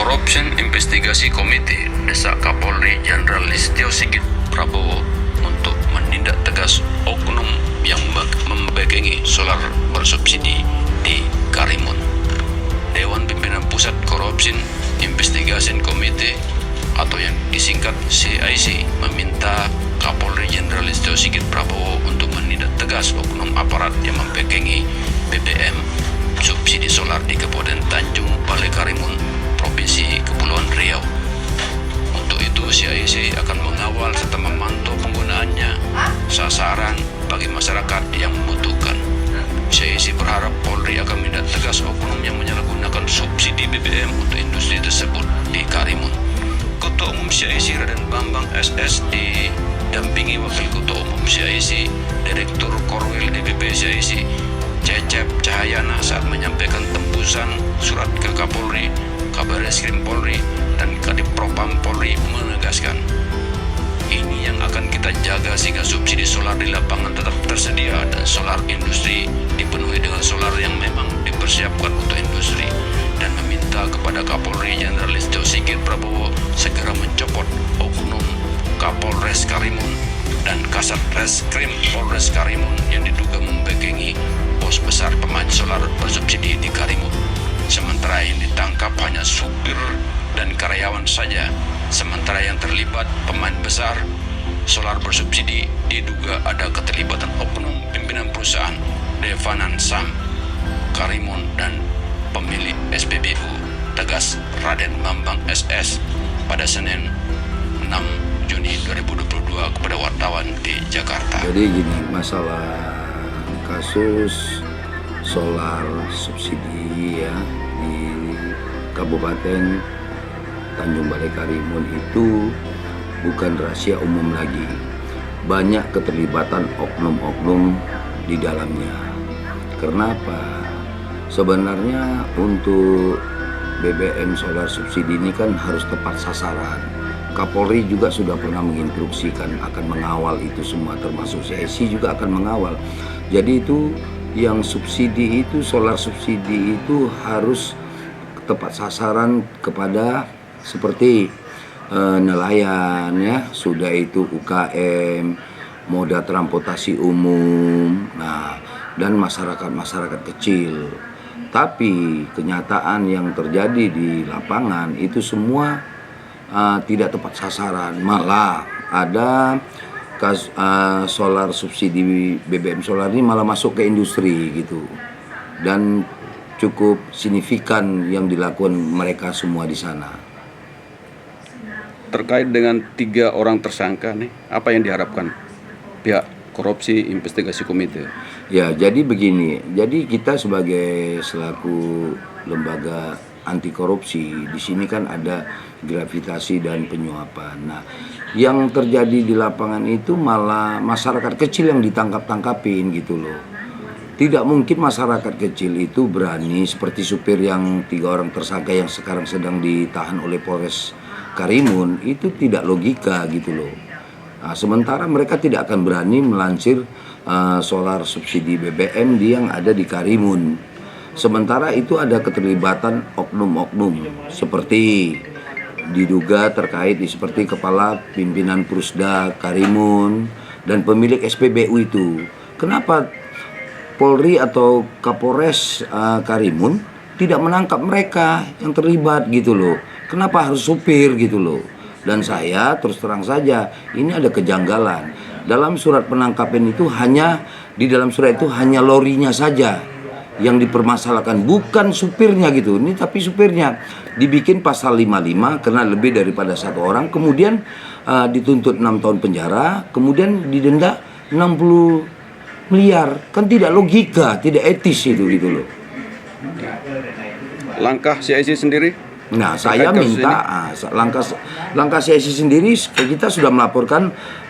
Corruption Investigasi Komite desak Kapolri Jenderal Listio Sigit Prabowo untuk menindak tegas oknum yang membegengi solar bersubsidi di Karimun. Dewan Pimpinan Pusat Corruption Investigation Committee atau yang disingkat CIC meminta Kapolri Jenderal Listio Sigit Prabowo untuk menindak tegas oknum aparat yang membegengi BBM subsidi solar di Kabupaten Tanjung Balai Karimun, Provinsi Kepulauan Riau. Untuk itu, CIC akan mengawal serta memantau penggunaannya sasaran bagi masyarakat yang membutuhkan. CIC berharap Polri akan menindak tegas oknum yang menyalahgunakan subsidi BBM untuk industri tersebut di Karimun. Ketua Umum CIC Raden Bambang SS didampingi Wakil Ketua Umum CIC, Direktur Korwil DPP CIC Cecep Cahayana saat menyampaikan tembusan surat ke Kapolri, Kabarreskrim Polri, dan Kadipropam Polri menegaskan ini yang akan kita jaga sehingga subsidi solar di lapangan tetap tersedia dan solar industri dipenuhi dengan solar yang memang dipersiapkan untuk industri, dan meminta kepada Kapolri Jenderal Listio Sigit Prabowo segera mencopot oknum Kapolres Karimun dan Kasat Reskrim Polres Karimun yang diduga membegengi bos besar pemain solar bersubsidi di Karimun. Sementara yang ditangkap hanya supir dan karyawan saja, sementara yang terlibat pemain besar solar bersubsidi diduga ada keterlibatan oknum pimpinan perusahaan Devanan Sam Karimun dan pemilik SPBU, tegas Raden Bambang SS pada Senin 6 Juni 2022 kepada wartawan di Jakarta. Jadi gini, masalah kasus solar subsidi ya di Kabupaten Tanjung Balai Karimun itu bukan rahasia umum lagi. Banyak keterlibatan oknum-oknum di dalamnya. Kenapa? Sebenarnya untuk BBM solar subsidi ini kan harus tepat sasaran. Kapolri juga sudah pernah menginstruksikan akan mengawal itu semua, termasuk CIC juga akan mengawal. Jadi itu yang subsidi itu, solar subsidi itu harus tepat sasaran kepada seperti nelayan ya, sudah itu UKM, moda transportasi umum, nah, dan masyarakat kecil. Tapi kenyataan yang terjadi di lapangan itu semua tidak tepat sasaran, malah ada solar subsidi BBM solar ini malah masuk ke industri gitu, dan cukup signifikan yang dilakukan mereka semua di sana. Terkait dengan 3 orang tersangka nih, apa yang diharapkan pihak Korupsi Investigasi Komite? Ya, jadi begini, jadi kita sebagai selaku lembaga anti korupsi di sini kan ada gravitasi dan penyuapan. Nah, yang terjadi di lapangan itu malah masyarakat kecil yang ditangkap-tangkapin gitu loh. Tidak mungkin masyarakat kecil itu berani seperti supir yang 3 orang tersangka yang sekarang sedang ditahan oleh Polres Karimun, itu tidak logika gitu loh. Nah, sementara mereka tidak akan berani melansir solar subsidi BBM yang ada di Karimun. Sementara itu ada keterlibatan oknum-oknum seperti diduga terkait seperti kepala pimpinan Prusda Karimun dan pemilik SPBU itu. Kenapa Polri atau Kapolres Karimun tidak menangkap mereka yang terlibat gitu loh? Kenapa harus supir gitu loh? Dan saya terus terang saja, ini ada kejanggalan. Dalam surat penangkapan itu di dalam surat itu hanya lorinya saja yang dipermasalahkan, bukan supirnya gitu. Ini tapi supirnya dibikin pasal 55 karena lebih daripada 1 orang, kemudian dituntut 6 tahun penjara, kemudian didenda 60 miliar. Kan tidak logika, tidak etis itu gitu loh. Langkah CIC sendiri? Nah, saya minta langkah CIC sendiri, kita sudah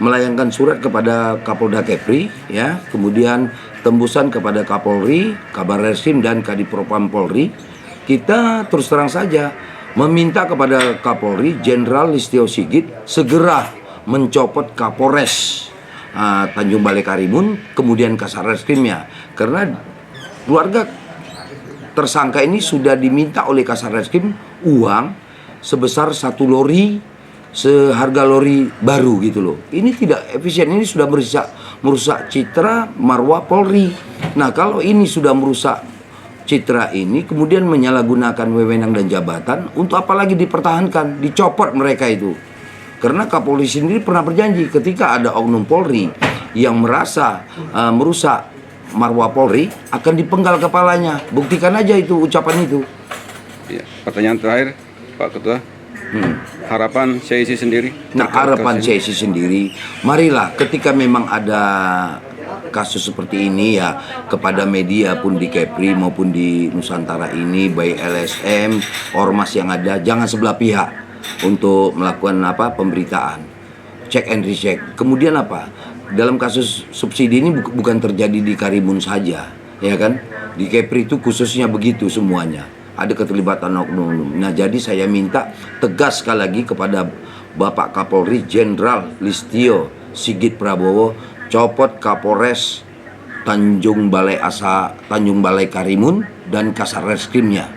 melayangkan surat kepada Kapolda Kepri ya, kemudian tembusan kepada Kapolri, Kabarreskrim dan Kadipropam Polri. Kita terus terang saja meminta kepada Kapolri Jenderal Listio Sigit segera mencopot Kapolres Tanjung Balai Karimun, kemudian Kasat Reskrimnya, karena keluarga tersangka ini sudah diminta oleh Kasat Reskrim uang sebesar 1 lori seharga lori baru gitu loh. Ini tidak efisien, ini sudah merusak citra marwah Polri. Nah, kalau ini sudah merusak citra ini, kemudian menyalahgunakan wewenang dan jabatan, untuk apa lagi dipertahankan, dicopot mereka itu. Karena Kapolri sendiri pernah berjanji ketika ada oknum Polri yang merasa merusak marwah Polri, akan dipenggal kepalanya. Buktikan aja itu ucapan itu. Ya, pertanyaan terakhir, Pak Ketua. Harapan CIC sendiri? Nah, harapan CIC sendiri, marilah ketika memang ada kasus seperti ini ya, kepada media pun di Kepri maupun di Nusantara ini, baik LSM, ormas yang ada, jangan sebelah pihak untuk melakukan pemberitaan, check and recheck. Kemudian dalam kasus subsidi ini bukan terjadi di Karimun saja, ya kan? Di Kepri itu khususnya begitu semuanya. Ada keterlibatan oknum. Nah, jadi saya minta tegas sekali lagi kepada Bapak Kapolri Jenderal Listio Sigit Prabowo, copot Kapolres Tanjung Balai Karimun dan Kasar Reskrimnya.